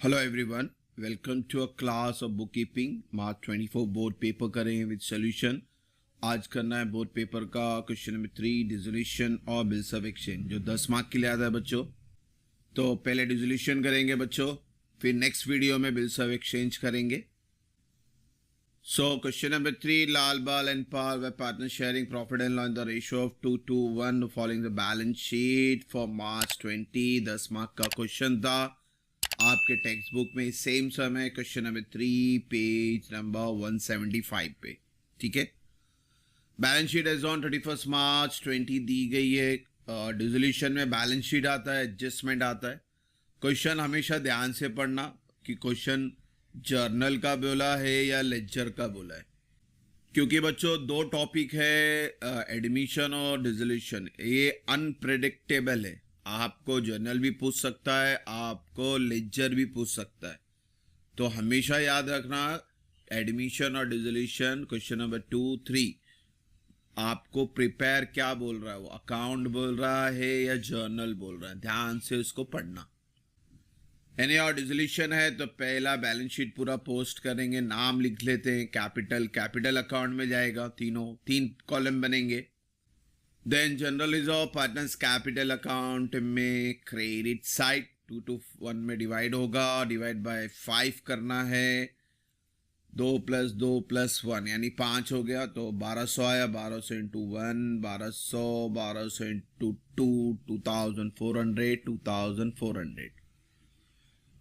Hello everyone, welcome to a class of book keeping. March 24 board paper करें with solution. आज करना है board paper का question number 3, dissolution और bills of exchange, जो 10 mark के लिए आता है बच्चों। तो पहले डिसोल्यूशन करेंगे बच्चों, फिर नेक्स्ट वीडियो में बिल्स ऑफ एक्सचेंज करेंगे। सो क्वेश्चन नंबर 3, लाल बाल and Pal way partner sharing profit and loss in the ratio of 2:1 following the balance sheet for March 20। 10 mark का क्वेश्चन था आपके टेक्स्ट बुक में। सेम समय question number 3 page number 175 पे, ठीक है। बैलेंस शीट एज ऑन 31 मार्च 20 दी गई है। डिसोल्यूशन में बैलेंस शीट आता है, एडजस्टमेंट आता है। क्वेश्चन हमेशा ध्यान से पढ़ना कि क्वेश्चन जर्नल का बोला है या लेक्चर का बोला है, क्योंकि बच्चों दो टॉपिक है, एडमिशन और डिसोल्यूशन। ये अनप्रेडिक्टेबल है, आपको जर्नल भी पूछ सकता है, आपको लेक्चर भी पूछ सकता है। तो हमेशा याद रखना एडमिशन और डिसोल्यूशन क्वेश्चन नंबर 2, 3 आपको प्रिपेयर क्या बोल रहा है, वो अकाउंट बोल रहा है या जर्नल बोल रहा है, ध्यान से उसको पढ़ना। एनी और डिसोल्यूशन है तो पहला बैलेंस शीट पूरा पोस्ट करेंगे, नाम लिख लेते हैं। कैपिटल अकाउंट में जाएगा, तीन कॉलम बनेंगे। Then general reserve partners capital account में क्रेडिट साइड 2 to 1 में डिवाइड होगा, डिवाइड बाय 5 करना है। 2 + 2 + 1 यानी 5 हो गया, तो 1200 आया। 1200 × 1 1200, 1200 × 2 2400, 2400।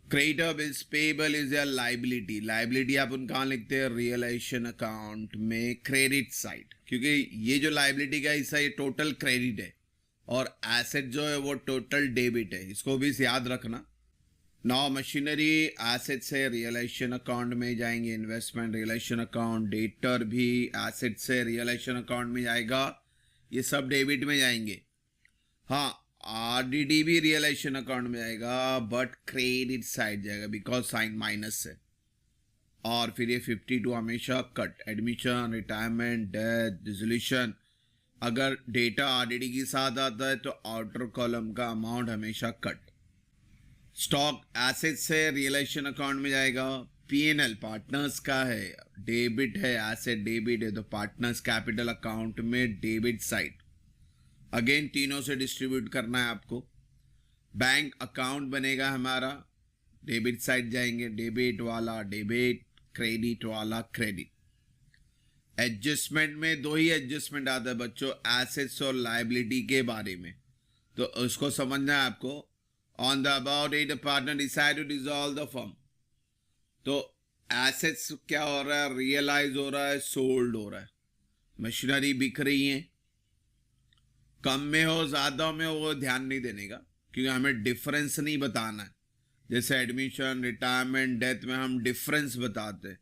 क्रेडिटर बिल्स पेबल इज या लाइबिलिटी अपन कहाँ लिखते हैं, रियलाइजेशन अकाउंट में क्रेडिट साइड, क्योंकि ये जो लाइबिलिटी का हिस्सा ये टोटल क्रेडिट है और एसेट जो है वो टोटल डेबिट है, इसको भी याद रखना। नाउ मशीनरी एसेट से रियलाइजेशन अकाउंट में जाएंगे, इन्वेस्टमेंट रियलाइजेशन अकाउंट, डेटर भी एसेट से रियलाइजेशन अकाउंट में जाएगा, ये सब डेबिट में जाएंगे। हाँ, आरडीडी भी रियलाइजेशन अकाउंट में जाएगा बट क्रेडिट साइड जाएगा बिकॉज साइन माइनस है। और फिर ये 52 हमेशा cut. Admission, retirement, death, dissolution, अगर डेटा आरडीडी के साथ आता है तो आउटर कॉलम का अमाउंट हमेशा कट। स्टॉक एसेट से रियलाइजेशन अकाउंट में जाएगा। पीएनएल पार्टनर्स का है, डेबिट है, एसेट डेबिट है तो पार्टनर्स कैपिटल अकाउंट में डेबिट साइड। अगेन तीनों से डिस्ट्रीब्यूट करना है आपको। बैंक अकाउंट बनेगा हमारा, डेबिट साइड जाएंगे, डेबिट वाला डेबिट, क्रेडिट वाला क्रेडिट। एडजस्टमेंट में दो ही एडजस्टमेंट आता है बच्चों, एसेट्स और लायबिलिटी के बारे में, तो उसको समझना है आपको। On the about date partner decide to dissolve the firm, तो एसेट्स क्या हो रहा है, रियलाइज हो रहा है, सोल्ड हो रहा है। मशीनरी बिक रही है, कम में हो ज्यादा में हो वो ध्यान नहीं देने का, क्योंकि हमें डिफरेंस नहीं बताना है। जैसे एडमिशन, रिटायरमेंट, डेथ में हम डिफरेंस बताते हैं,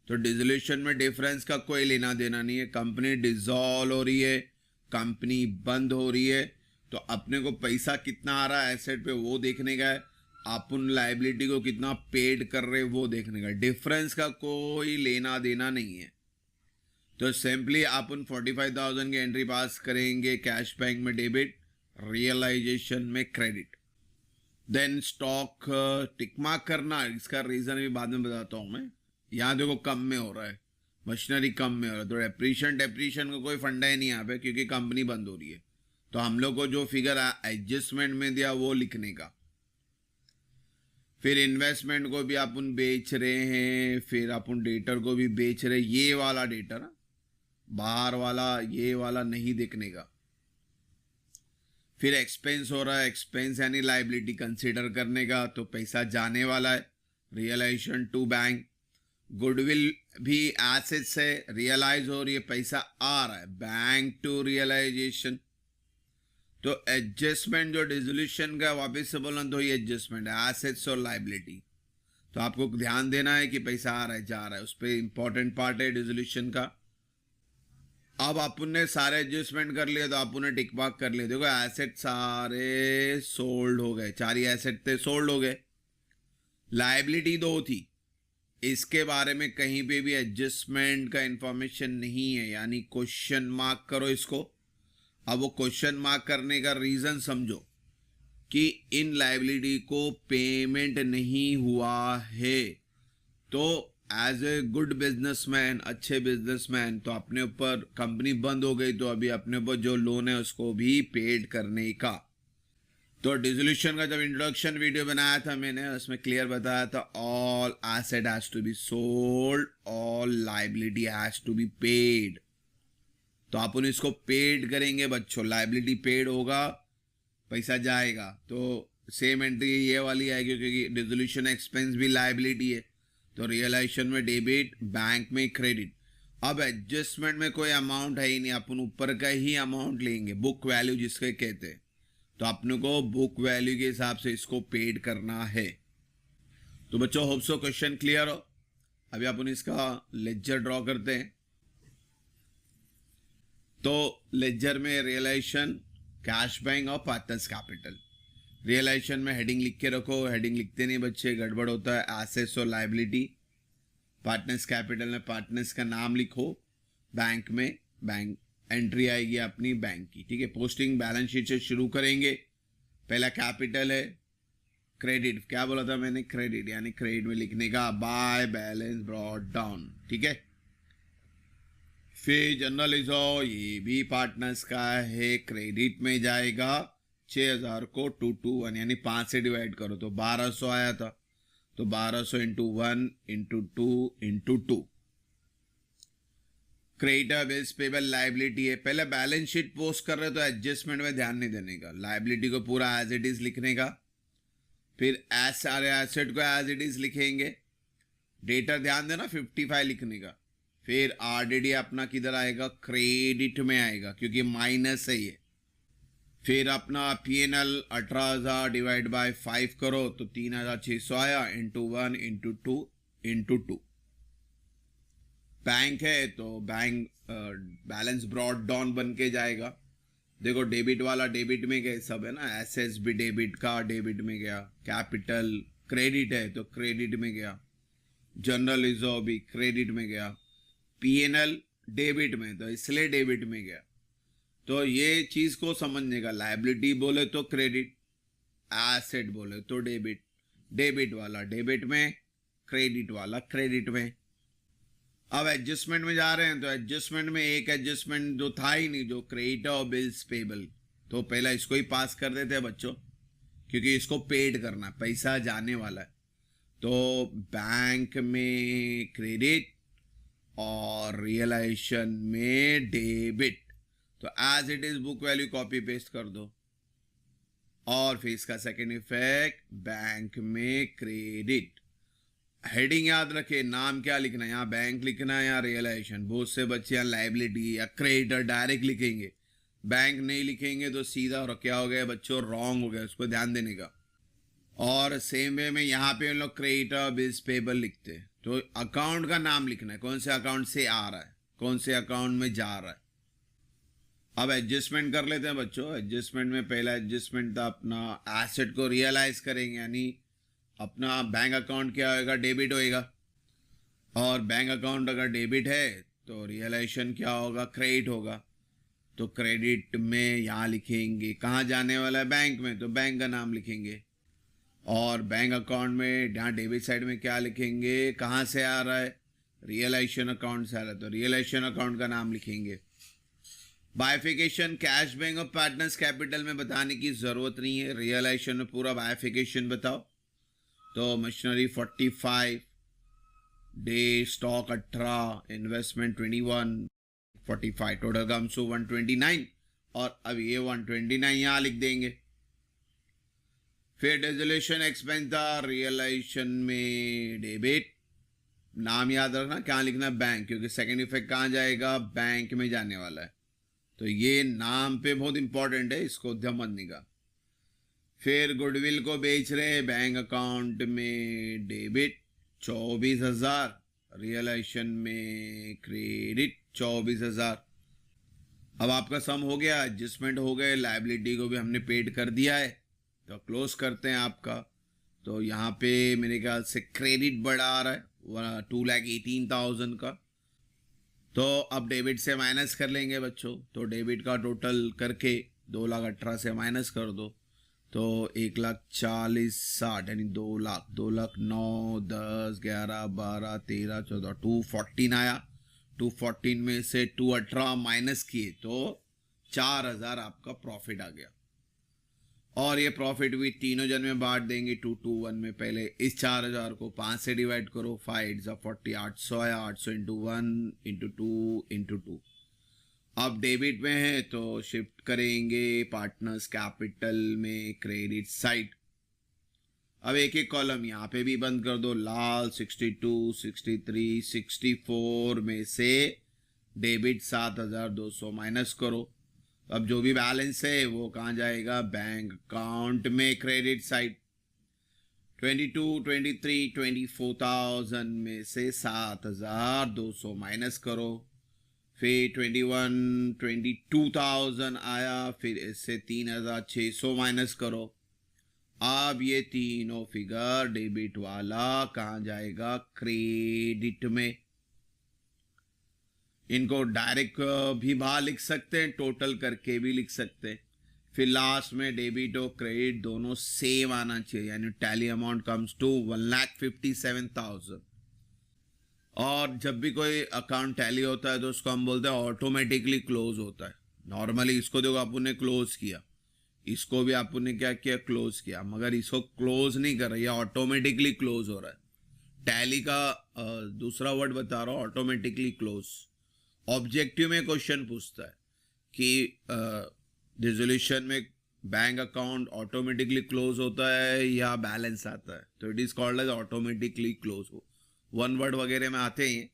तो डिसोल्यूशन में डिफरेंस का कोई लेना देना नहीं है। कंपनी डिसॉल्व हो रही है, कंपनी बंद हो रही है, तो अपने को पैसा कितना आ रहा है एसेट पे वो देखने का है, अपन लायबिलिटी को कितना पेड कर रहे वो देखने का। डिफरेंस का कोई लेना देना नहीं है। तो सिंपली अपन 45,000 की एंट्री पास करेंगे, कैश बैंक में डेबिट, रियलाइजेशन में credit. Then stock tick mark करना, इसका रीजन भी बाद में बताता हूं मैं। यहाँ देखो कम में हो रहा है, मशीनरी कम में हो रहा है, तो डेप्रीशिएशन का कोई फंडा ही नहीं यहाँ पे, क्योंकि कंपनी बंद हो रही है। तो हम लोग को जो फिगर एडजस्टमेंट में दिया वो लिखने का। फिर इन्वेस्टमेंट को भी अपन बेच रहे हैं, फिर अपन डेटर को भी बेच रहे हैं, ये वाला डेटर ना, बाहर वाला ये वाला नहीं देखने का। फिर एक्सपेंस हो रहा है, एक्सपेंस यानी लायबिलिटी कंसीडर करने का, तो पैसा जाने वाला है, रियलाइजेशन टू बैंक। गुडविल भी एसेट से रियलाइज हो रही है, पैसा आ रहा है, बैंक टू रियलाइजेशन। तो एडजस्टमेंट जो डिसोल्यूशन का वापस से बोला तो ये एडजस्टमेंट है, एसेट्स और लायबिलिटी। तो आपको ध्यान देना है कि पैसा आ रहा है जा रहा है, उस पर इंपॉर्टेंट पार्ट है डिसोल्यूशन का। अब अपन ने सारे एडजस्टमेंट कर लिए तो अपन ने टिक मार्क कर लिए। देखो एसेट सारे सोल्ड हो गए, 4 ही एसेट थे सोल्ड हो गए। लायबिलिटी 2 थी, इसके बारे में कहीं पे भी एडजस्टमेंट का इंफॉर्मेशन नहीं है, यानी क्वेश्चन मार्क करो इसको। अब वो क्वेश्चन मार्क करने का रीजन समझो। कि इन लायबिलिटी को पेमेंट नहीं हुआ है, तो एज ए गुड बिजनेसमैन, अच्छे बिजनेसमैन, तो अपने ऊपर कंपनी बंद हो गई तो अभी अपने ऊपर जो लोन है उसको भी पेड करने का। तो डिसोल्यूशन का जब इंट्रोडक्शन वीडियो बनाया था मैंने, उसमें क्लियर बताया था all asset has to be sold, all liability has to be paid. तो अपन इसको पेड करेंगे बच्चों, लायबिलिटी पेड होगा, पैसा जाएगा। तो सेम एंट्री ये वाली आएगी क्योंकि डिसोल्यूशन एक्सपेंस भी लायबिलिटी है। तो रियलाइजेशन में डेबिट, बैंक में क्रेडिट। अब एडजस्टमेंट में कोई अमाउंट है ही नहीं, अपन ऊपर का ही अमाउंट लेंगे, बुक वैल्यू जिसके कहते हैं। तो अपने को बुक वैल्यू के हिसाब से इसको पेड करना है। तो बच्चों होप सो क्वेश्चन क्लियर हो। अभी अपन इसका लेजर ड्रॉ करते हैं। तो लेजर में रियलाइजेशन, कैश बैंक और पार्टनर्स कैपिटल। रियलाइजेशन में हेडिंग लिख के रखो, हेडिंग लिखते नहीं बच्चे, गड़बड़ होता है, एसेट्स और लायबिलिटी। पार्टनर्स कैपिटल में पार्टनर्स का नाम लिखो, बैंक में बैंक एंट्री आएगी अपनी बैंक की, ठीक है। पोस्टिंग बैलेंस शीट से शुरू करेंगे। पहला कैपिटल है, क्रेडिट, क्या बोला था मैंने, क्रेडिट, यानी क्रेडिट में लिखने का बाय बैलेंस ब्रॉट डाउन, ठीक है। फिर जनरल रिजर्व, ये भी पार्टनर्स का है, क्रेडिट में जाएगा। 6000 को 221 यानी 5 से डिवाइड करो तो 1200 आया था। तो 1200 into 1 into 2 into 2। Creditor, bills payable, liability है। पहले बैलेंस शीट पोस्ट कर रहे तो एडजस्टमेंट में ध्यान नहीं देने का, लायबिलिटी को पूरा एज इट इज लिखने का। फिर सारे एसेट को एज इट इज लिखेंगे। डेटर ध्यान देना 55 लिखने का। फिर आरडीडी अपना किधर आएगा, क्रेडिट में आएगा क्योंकि माइनस है ये। फिर अपना पीएनएल 18,000 डिवाइड बाय 5 करो तो 3,600 आया, इंटू 1 इंटू 2 इंटू 2। बैंक है तो बैंक बैलेंस ब्रॉट डाउन बन के जाएगा। देखो डेबिट वाला डेबिट में गए सब है ना, एसेट्स भी डेबिट का डेबिट में गया, कैपिटल क्रेडिट है तो क्रेडिट में गया, जनरल रिजर्व भी क्रेडिट में गया, पीएनएल डेबिट में तो इसलिए डेबिट में गया। तो ये चीज को समझने का, लायबिलिटी बोले तो क्रेडिट, एसेट बोले तो डेबिट, डेबिट वाला डेबिट में, क्रेडिट वाला क्रेडिट में। अब एडजस्टमेंट में जा रहे हैं तो एडजस्टमेंट में एक एडजस्टमेंट जो था ही नहीं, जो क्रेडिटर और बिल्स पेबल, तो पहला इसको ही पास कर देते हैं बच्चों क्योंकि इसको पेड करना, पैसा जाने वाला है। तो बैंक में क्रेडिट और रियलाइजेशन में डेबिट। तो as it is book value copy paste कर दो। और फिर इसका सेकेंड इफेक्ट, बैंक में क्रेडिट। हेडिंग याद रखे, नाम क्या लिखना है, यहाँ बैंक लिखना है या रियलाइजेशन। बहुत से बच्चे यहाँ लायबिलिटी या क्रेडिटर डायरेक्ट लिखेंगे, बैंक नहीं लिखेंगे तो सीधा, और क्या हो गया बच्चों, रॉन्ग हो गया, उसको ध्यान देने का। और सेम वे में यहाँ पे हम लोग क्रेडिटर बिल्स पेबल लिखते हैं तो अकाउंट का नाम लिखना है, कौन से अकाउंट से आ रहा है, कौन से अकाउंट में जा रहा है। अब एडजस्टमेंट कर लेते हैं बच्चों। एडजस्टमेंट में पहला एडजस्टमेंट था अपना एसेट को रियलाइज करेंगे, यानी अपना बैंक अकाउंट क्या होएगा, डेबिट होएगा। और बैंक अकाउंट अगर डेबिट है तो रियलाइजेशन क्या होगा, क्रेडिट होगा। तो क्रेडिट में यहाँ लिखेंगे, कहाँ जाने वाला है, बैंक में, तो बैंक का नाम लिखेंगे। और बैंक अकाउंट में यहाँ डेबिट साइड में क्या लिखेंगे, कहाँ से आ रहा है, रियलाइजेशन अकाउंट से आ रहा है तो रियलाइजेशन अकाउंट का नाम लिखेंगे। बाइफिकेशन, कैश बैंक और पार्टनर्स कैपिटल में बताने की जरूरत नहीं है, रियलाइजेशन में पूरा बाइफिकेशन बताओ। तो machinery 45, dead stock 18, investment 21, 45, total comes to 129। और अब ये 129 यहाँ लिख देंगे। फिर डिसोल्यूशन एक्सपेंस था, रियलाइजेशन में डेबिट, नाम याद रखना क्या लिखना, बैंक, क्योंकि सेकेंड इफेक्ट कहाँ जाएगा, बैंक में जाने वाला है। तो ये नाम पे बहुत इंपॉर्टेंट है, इसको ध्यान का। फिर गुडविल को बेच रहे हैं, बैंक अकाउंट में डेबिट 24,000, रियलाइजेशन में क्रेडिट 24,000। अब आपका सम हो गया, एडजस्टमेंट हो गए, लायबिलिटी को भी हमने पेड कर दिया है। तो क्लोज करते हैं आपका। तो यहाँ पे मेरे ख्याल से क्रेडिट बढ़ा आ रहा है 2,18,000 का। तो अब डेबिट से माइनस कर लेंगे बच्चों। तो डेबिट का टोटल करके 2,18,000 से माइनस कर दो तो 1,40,60 यानी 2,00,000, 2,00,000 9, 10, 11, 12, 13, 14, 214 आया। 214 में से 218 माइनस किए तो 4,000 आपका प्रॉफिट आ गया। और ये प्रॉफिट भी तीनों जन में बांट देंगे 221 में। पहले इस 4,000 को 5 से डिवाइड करो, 5 8 40, 800 आया। 800 इंटू 1 इंटू 2 इंटू 2। अब डेबिट में है तो शिफ्ट करेंगे पार्टनर्स कैपिटल में क्रेडिट साइड। अब एक एक कॉलम यहाँ पे भी बंद कर दो। लाल 62, 63, 64 में से डेबिट 7,200 माइनस करो। अब जो भी बैलेंस है वो कहाँ जाएगा? बैंक अकाउंट में क्रेडिट साइड। 22, 23, 24,000 में से 7,200 माइनस करो। फिर 21, 22,000 आया, फिर इससे 3,600 माइनस करो। अब ये तीनों फिगर डेबिट वाला कहाँ जाएगा? क्रेडिट में। इनको डायरेक्ट भी बाहर लिख सकते हैं, टोटल करके भी लिख सकते हैं। फिर लास्ट में डेबिट और क्रेडिट दोनों सेम आना चाहिए, यानी टैली अमाउंट कम्स टू 1,57,000। और जब भी कोई अकाउंट टैली होता है तो उसको हम बोलते हैं ऑटोमेटिकली क्लोज होता है। नॉर्मली इसको देखो आपने ने क्लोज किया, इसको भी आपने ने क्या किया? क्लोज किया। मगर इसको क्लोज नहीं कर रहा, ये ऑटोमेटिकली क्लोज हो रहा है। टैली का दूसरा वर्ड बता रहा हूँ, ऑटोमेटिकली क्लोज। ऑब्जेक्टिव में क्वेश्चन पूछता है कि डिसोल्यूशन में बैंक अकाउंट ऑटोमेटिकली क्लोज होता है या बैलेंस आता है, तो it is called as automatically close. हो वन वर्ड वगैरह में आते हैं।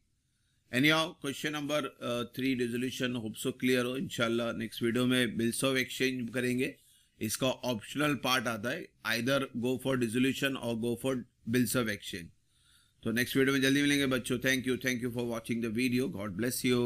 Anyhow question number 3 dissolution hope so clear हो। इंशाल्लाह नेक्स्ट वीडियो में बिल्स ऑफ एक्सचेंज करेंगे। इसका ऑप्शनल पार्ट आता है, आइदर गो फॉर डिसोल्यूशन और go for bills of exchange. तो नेक्स्ट वीडियो में जल्दी मिलेंगे बच्चों। Thank you for watching the video. God bless you.